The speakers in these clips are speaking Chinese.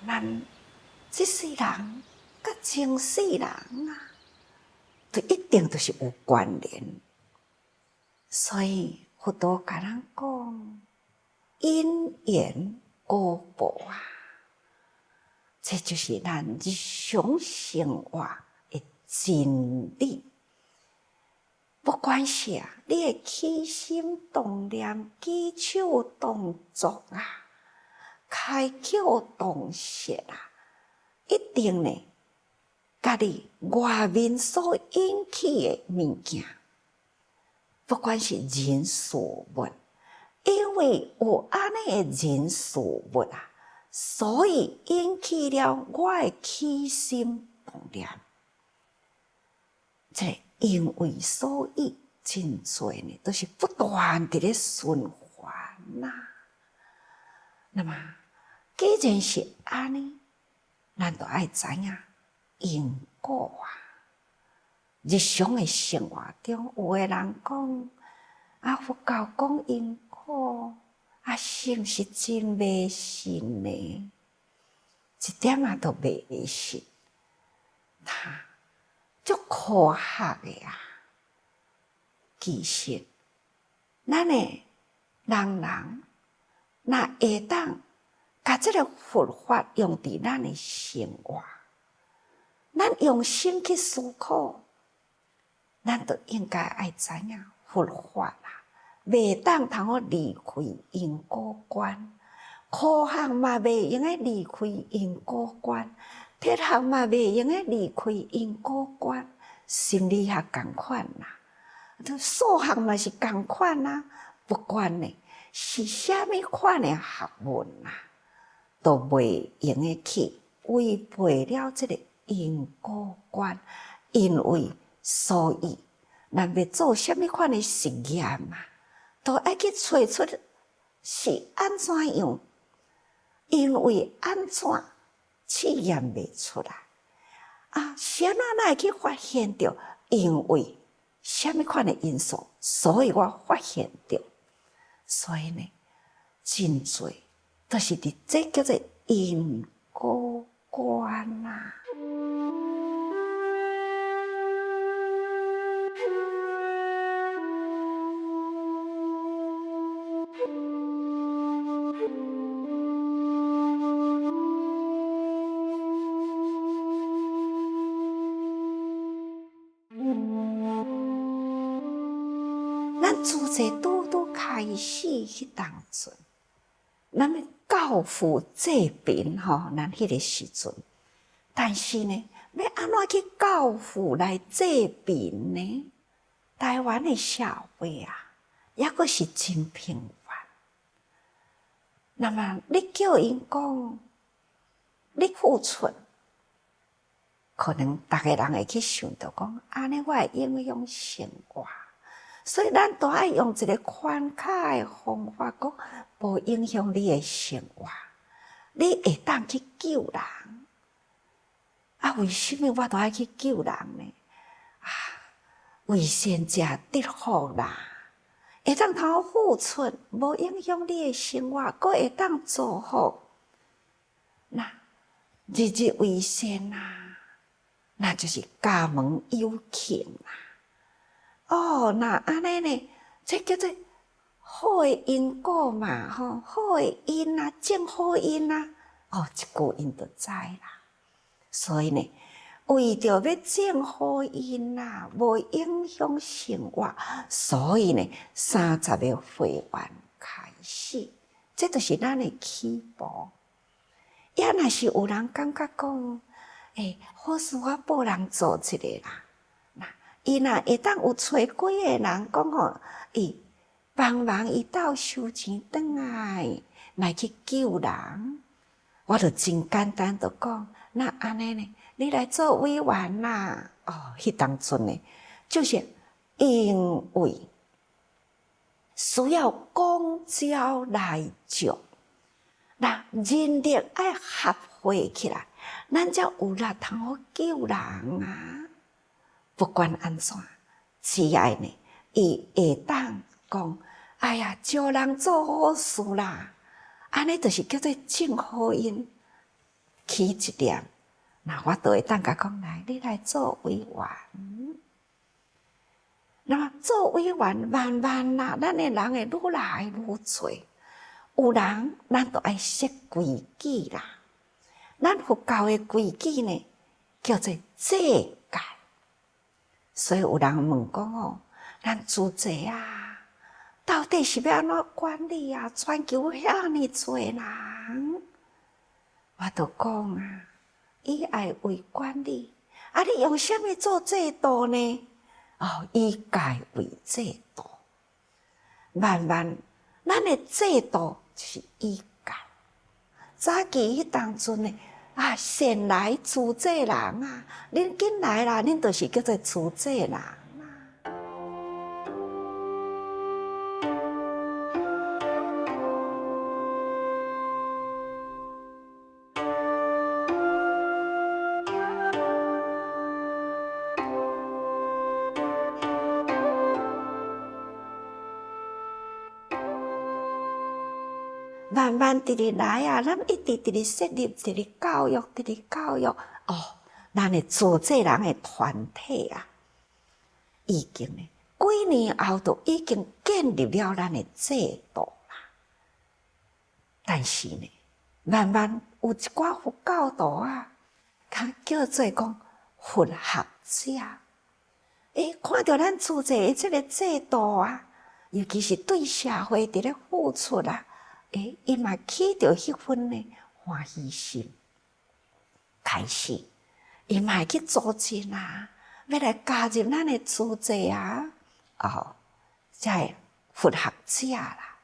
咱这世人甲前世人啊，就一定都是有关联。所以佛陀甲咱讲，因缘果报啊，这就是咱日常生活的真理。不管是你的起心动念、举手动作啊、开口动舌啊，一定呢，家己外面所引起的物件，不管是人事物，因为有安尼的人事物啊，所以引起了我的起心动念。这因为所以真多呢，都是不断地咧循环呐。那么，既然是安尼，咱就爱知影因果啊。日常的生活中，有的人讲啊，佛教讲因果啊，是毋是真迷信呢？一点仔都迷信，他足科学的啊。其实，咱的人若会当把这个佛法用伫咱的生活，咱用心去思考，咱就应该爱知影佛法啦，袂当通好离开因果观，科学嘛袂用个离开因果观，哲学嘛袂用个离开因果观，心理学同款啦。数学嘛是同款啦，不管呢是虾米款的学问啦，都袂用得去违背了这个因果观，因为所以咱要做虾米款的实验嘛，都爱去找出是安怎样，因为安怎试验袂出来啊？是安怎来去发现着？因为什么款的因素，所以我发现到，所以呢，真多都是伫这叫做因果观啊。咱自在拄开始迄当阵，咱要教父济贫吼，咱迄个时阵，但是呢，要安怎去教父来济贫呢？台湾的社会啊，抑阁是真平凡。那么你叫因讲，你付出，可能逐个人会去想到讲，安尼我会影响生活。所以咱都爱用一个宽卡的方法，讲无影响你的生活，你会当去救人。啊，为什么我都爱去救人呢？啊，为善者得福啦，会当通付出，无影响你的生活，阁会当祝福。那日日为善啊，那就是家门有庆啊。哦，那安尼呢？这叫做好的因果嘛，吼，好的因啊，种好因啊，哦，一句因就知啦。所以呢，为着要种好因啊，无影响生活，所以呢，30个会员开始，这就是咱的起步。也若是有人感觉讲，好事我帮人做一个啦。伊若会当有找几个人讲吼，帮忙伊斗收钱转来去救人，我就真简单就讲，那安尼呢，你来做委员啦。哦，迄当阵呢，就是因为需要公交来做，那人力爱合会起来，咱才有力通好救人啊。不管安怎，只要呢，伊会当讲，哎呀，招人做好事啦，安尼就是叫做种好因。起一念，那我就会当甲讲来，你来做委员。那么做委员慢慢啦，咱的人会愈来愈多。有人咱就爱识规矩啦。咱佛教的规矩呢，叫做制戒。所以有人问讲哦，咱主祭啊，到底是要安怎管理啊？全球遐尼多人，我就讲啊，以爱为管理，啊，你用什么做制度呢？哦，以戒为制度，慢慢，咱的制度就是以戒。早期迄当阵呢，啊，先来出制人啊，恁紧来啦，恁就是叫做出制人。慢慢直直来啊，咱一直直直设立，直直教育，直直教育。哦，咱的做这人的团体啊，已经呢，几年后都已经建立了咱的制度啦。但是呢，慢慢有一寡佛教徒啊，他叫做讲佛学者，看到咱做这的这个制度啊，尤其是对社会伫咧付出啊。伊嘛起着迄份呢欢喜心，开始，伊嘛会去组织啊，要来加入咱的组织啊，即个佛学者啦。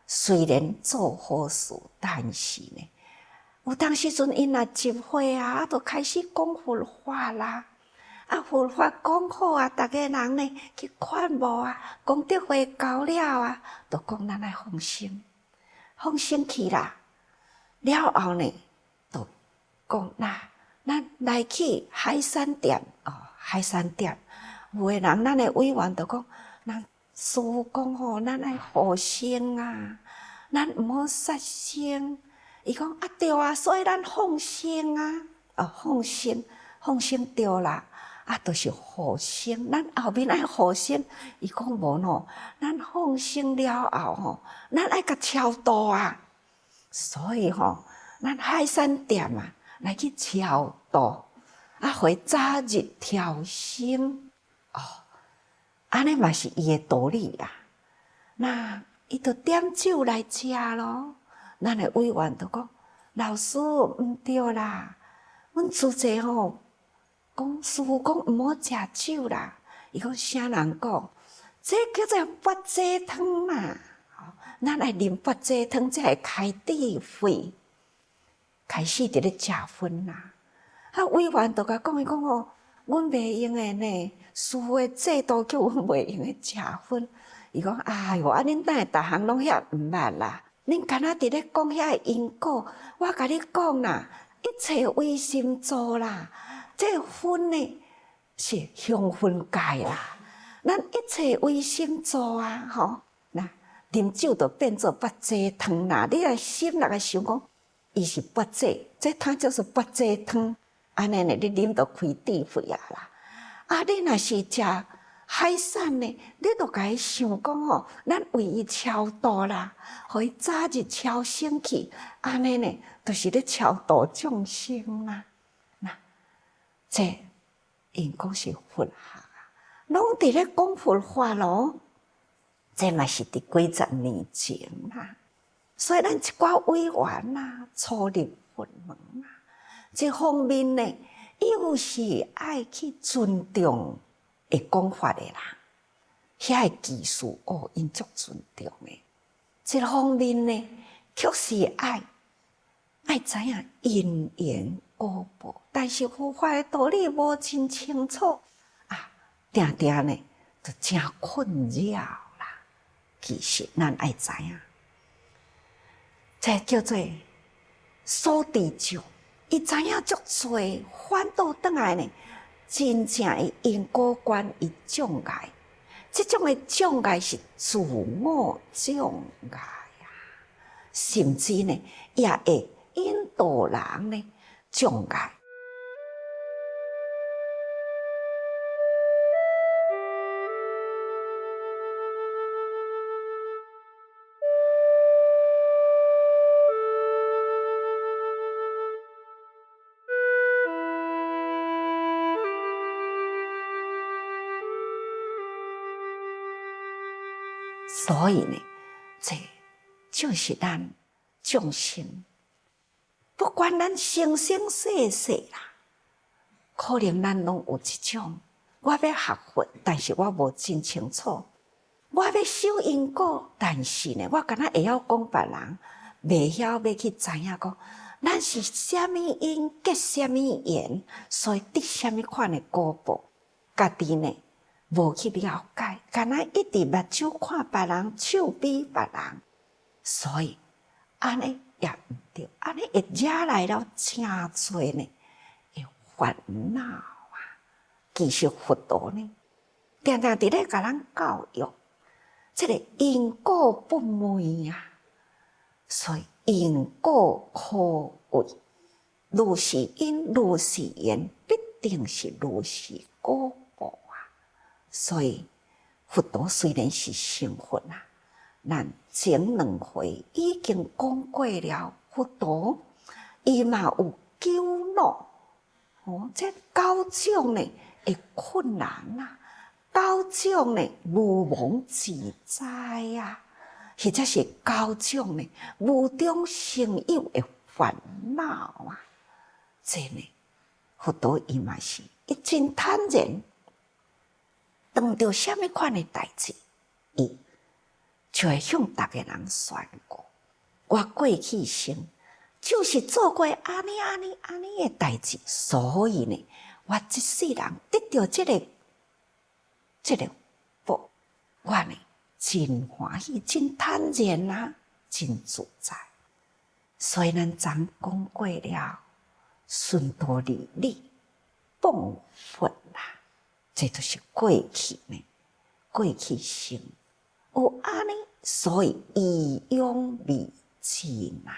虽然做好事，但是呢，有当时阵因若集会啊，就开始讲佛法啦。佛法讲好啊，逐个人呢去看无啊，功德会高了啊，就讲咱来放心。放生去啦，了后呢，就讲咱来去海产店海产店，有诶人咱诶委员就讲，咱师父讲吼，咱爱护生啊，咱毋好杀生。伊讲对啊，所以咱放生啊，放生对啦。就是护生，咱后面爱护生。伊讲无喏，咱放生了后吼，咱爱甲超度啊。所以吼，咱海产店啊，来去超度，回早日调生。安尼嘛是伊诶道理啦。那伊就点酒来食咯。咱诶委员就讲，老师毋对啦，阮主席吼。讲师父讲毋好食酒啦，伊讲啥人讲？这叫做八节汤啦。咱来啉八节汤才会开智慧，开始伫咧食薰啦。委员就甲讲伊讲哦，阮袂用诶呢，师父诶制度叫阮袂用诶食薰。伊讲哎哟，恁等下逐项拢遐毋捌啦？恁干那伫咧讲遐因果？我甲你讲啦，一切为心做啦。这薰呢是香薰界啦，咱一切为心做啊，那啉酒就变做八节汤啦。你若心若个想讲，伊是八节，这汤就是八节汤，安尼呢，你啉就开智慧啊啦。你若是食海产呢，你就甲伊想讲咱为伊超度啦，互伊早日超生去，安尼呢，就是咧超度众生啦。这因讲是佛学啊，拢伫咧讲佛法咯。这嘛是伫几十年前啦。所以咱一寡委员啊，出入佛门啊，一方面呢，又是爱去尊重会讲法的人，遐个技术因足尊重的。一方面呢，却是爱知影因缘果报，但是佛法的道理无真清楚定定呢就真困扰啦。其实咱爱知影，这叫做所知障。伊知影足多，反倒转来呢，真正的因果观伊障碍。这种的障碍是自我障碍甚至呢，也会引导人呢，障碍。所以呢，这就是咱众生，不管咱生生世世啦，可能咱拢有一种，我要学佛，但是我无真清楚；我要修因果，但是呢，我敢若会晓讲别人，袂晓要去知影讲，咱是虾米因结虾米缘，所以得虾米款的果报，家己呢无去了解，敢若一直目睭看别人，手比别人，所以安尼也毋对，安尼会惹来了真侪呢的烦恼啊！其实佛陀呢，常常伫咧甲咱教育，这个因果不昧啊，所以因果可畏，如是因，如是缘，必定是如是果报啊！所以佛陀虽然是成佛啊，咱前2回已经讲过了，佛陀伊嘛有救恼，这9种呢的困难啊，9种呢无妄自在啊，或者是9种呢无中生有的烦恼啊，这呢佛陀伊嘛是伊真坦然，当着什么款的代志，伊就会向大家人宣告：我过去生就是做过安尼安尼安尼的代志，所以呢，我这世人得到这个报，我呢真欢喜，真坦然啊，真自在。所以咱昨讲过了，顺道利利，谤佛啦，这就是过去呢，过去生有安尼，所以以勇未尽啊。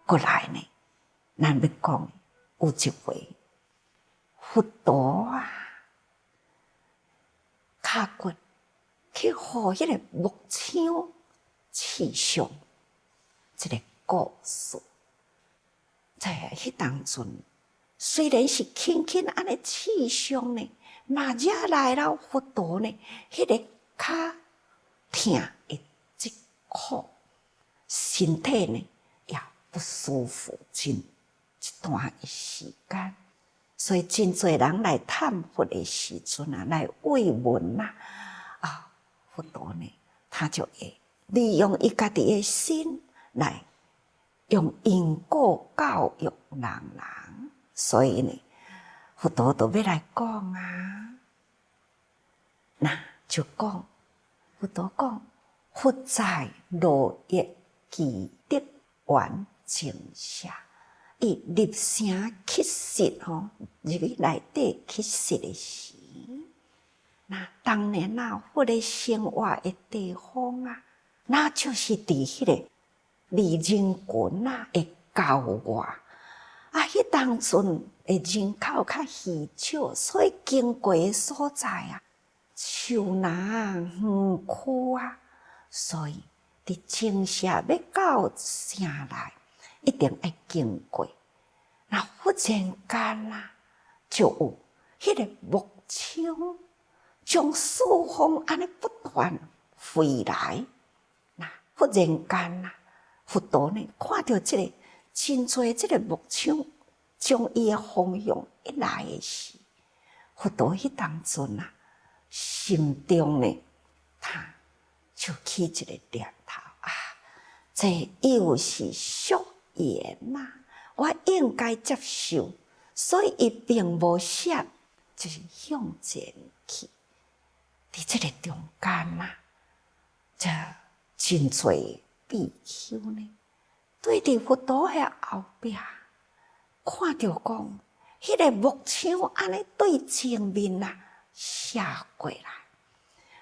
过来呢，咱要讲有一回，佛陀啊，脚骨去互迄个木枪刺伤，这个故事，在迄当阵，虽然是轻轻安尼刺伤呢，嘛惹来了佛陀呢，迄个脚痛的即苦，身体呢也不舒服，真一段的时间。所以真侪人来探佛的时阵啊，来慰问啊，佛陀呢，他就会利用伊家己的心来用因果教育人。所以呢，佛陀就要来讲啊，那就讲佛陀讲，佛在落叶其德完净下。伊入城乞食吼，入去内底乞食的时，那当年啊，佛的生活的地方啊，那就是伫迄个离人群啊的郊外啊，迄当阵的人口较稀少，所以经过的所在啊，树林啊、园区啊，所以伫城市要到城内，一定要经过。那忽然间啦，就有迄个木枪从四方安尼不断飞来。那忽然间啦，佛陀呢看到这个真多这个木枪从伊的方向一来的时，佛陀迄当阵啊，心中呢，他就起一个念头啊，这又是宿缘呐。我应该接受，所以伊并无闪，就是向前去。伫即个中间呐，这真侪比丘呢，对伫佛陀遐后壁，看到讲，迄个木枪安尼对正面啊射过来，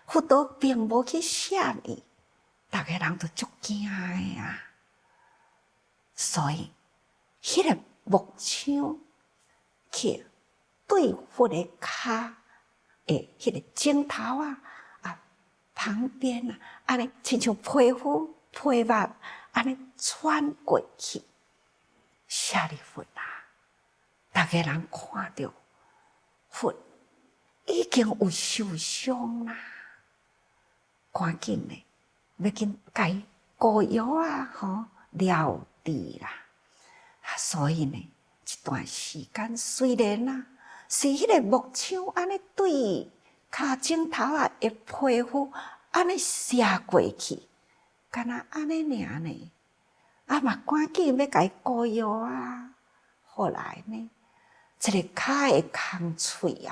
佛陀并无去射伊，逐个人都足惊的啊。所以，迄个木枪去对佛的骹的迄个枕头旁边安尼亲像皮肤、皮肉安尼穿过去，舍利弗逐个人看到佛已经有受伤啦，赶紧咧要紧甲伊膏药了治啦。所以呢，一段时间虽然是迄个木枪安尼对骹枕头的皮肤安尼射过去，敢若安尼尔呢，嘛赶紧要甲伊膏药啊。后来呢，这个骹的空喙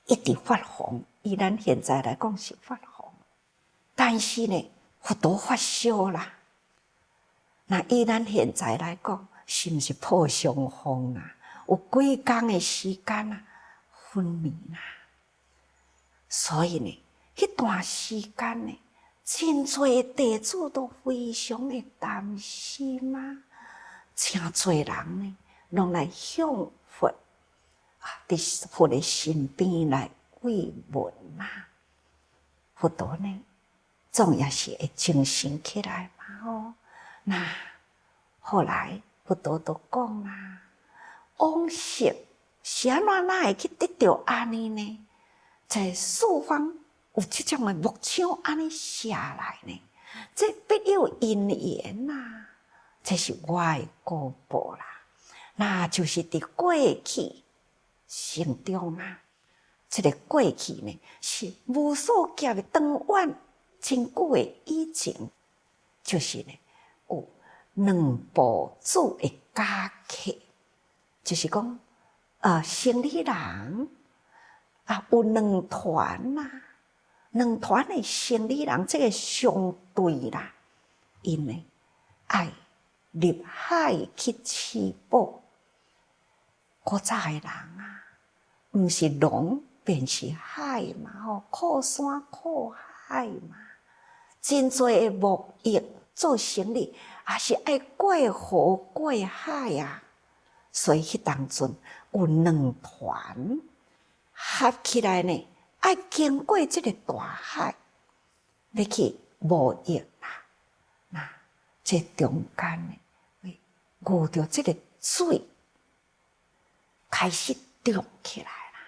一直发红，以咱现在来讲是发红，但是呢，佛陀发烧啦。那以咱现在来讲，是毋是破伤风啊？有几工的时间昏迷啦。所以呢，迄段时间呢，真侪弟子都非常的担心啊，真侪人呢，拢来向佛伫佛的身边来慰问啦。佛陀呢，总也是会精神起来嘛那后来佛陀都讲啦，往昔是安怎会去得到安尼呢？在四方有即种的木枪安尼射来呢，这必有因缘呐，这是我的果报啦。那就是伫过去生中这个过去呢，是无数劫的长远真久的以前，就是呢有两部子的家客，就是讲生理人有两团两团的生理人，这个相对啦，因呢爱入海去取宝。古早的人毋是龙便是海嘛靠山靠海嘛，真侪的木业做生理，也是爱过河过海所以迄当阵有两团合起来呢，爱经过这个大海，要去沐浴那这中间呢，遇到这个水开始涨起来啦。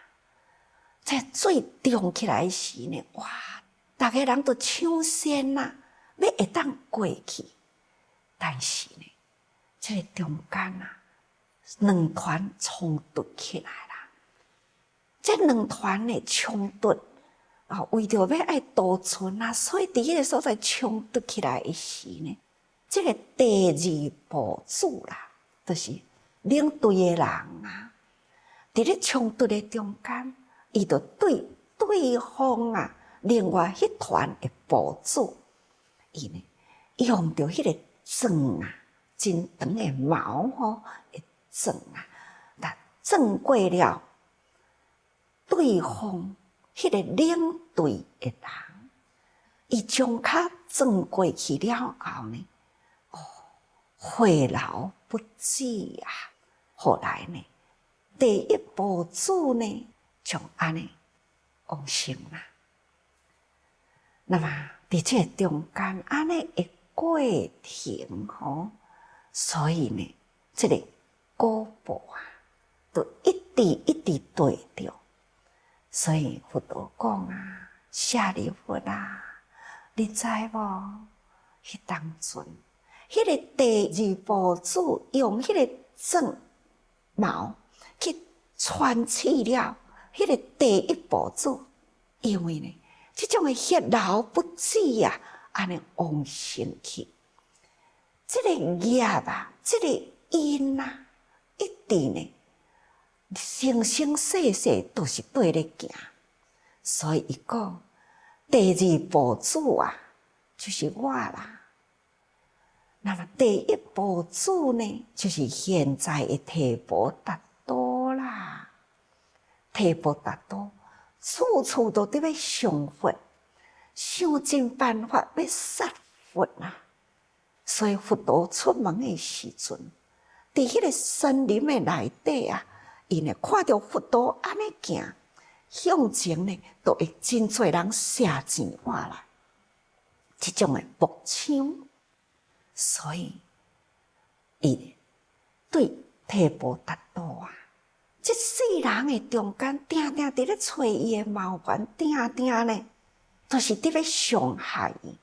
这水涨起来时呢，哇！大家人都抢先要会当过去，但是呢，这个中间两团冲突起来啦。这两团的冲突为着要爱渡船所以伫迄个所在冲突起来的时呢，这个第二部子啦，就是领队的人伫咧冲突的中间，伊就对方另外迄团的部子，伊呢用着迄个钻真长的矛会钻但钻过了对方迄个领队的人，伊将脚钻过去了后呢，血流不止后来呢，第一部子呢，就安尼往生啦。那么伫这中间安尼的过程所以呢，这个果报就一直对着。所以佛陀讲舍利弗你知无？迄当阵，迄个第二部子用迄个钻矛去穿刺了迄个第一部子，因为呢，这种的血流不止安尼往生去。这个业这个因一直呢，生生世世都是对咧行，所以伊讲第二步主啊，就是我啦。那么第一步主呢，就是现在的提婆达多啦。提婆达多处处都伫要想佛，想尽办法要杀佛啊。所以佛陀出门的时阵，伫迄个森林的内底啊，因为看到佛陀安尼行，向前呢，都会真侪人写钱换来，即种的木枪。所以，伊对提婆达多啊，即世人的中间，定定伫咧找伊的麻烦，定定呢，都是伫咧伤害伊。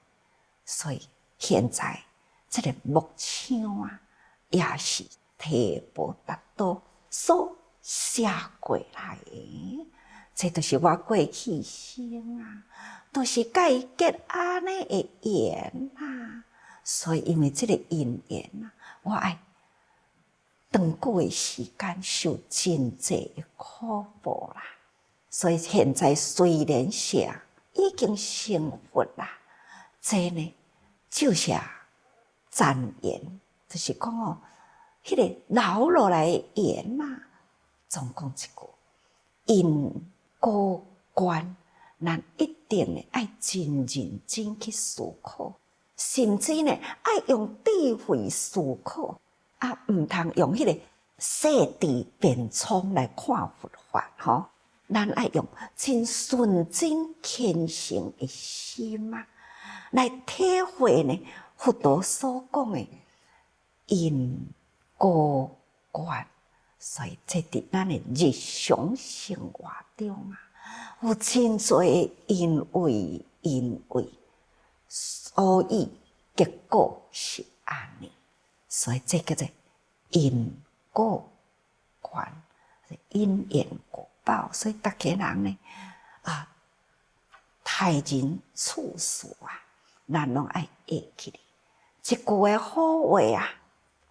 所以现在这个木枪啊，也是提婆达多所写过来的。这就是我过去生啊，都是甲伊结安尼的缘啊。所以因为这个因缘啊，我爱长久的时间受真济的苦报啦。所以现在虽然是已经成佛啦，这呢就是暂缘，就是讲哦，迄个留落来的缘啊，总讲一句，因果观，咱一定呢爱真认真去思考。甚至呢，爱用智慧思考，啊，毋通用迄个世智辩聪来看佛法吼。咱爱用真纯真虔诚的心啊，来体会呢佛陀所讲的因果观。所以这伫咱的日常生活中啊，有真侪因为。所以结果是安尼，所以这叫做因果观，因缘果报。所以大家人呢待人处事啊，咱拢爱学起来。一句的好话啊，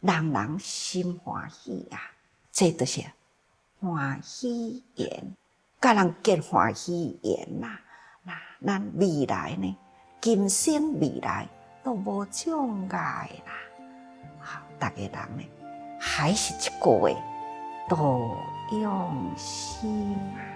人人心欢喜啊，这就是欢喜缘，甲人结欢喜缘啦。那咱未来呢？今生未来都无障碍啦。好，大家人呢，还是一句话，多用心啊。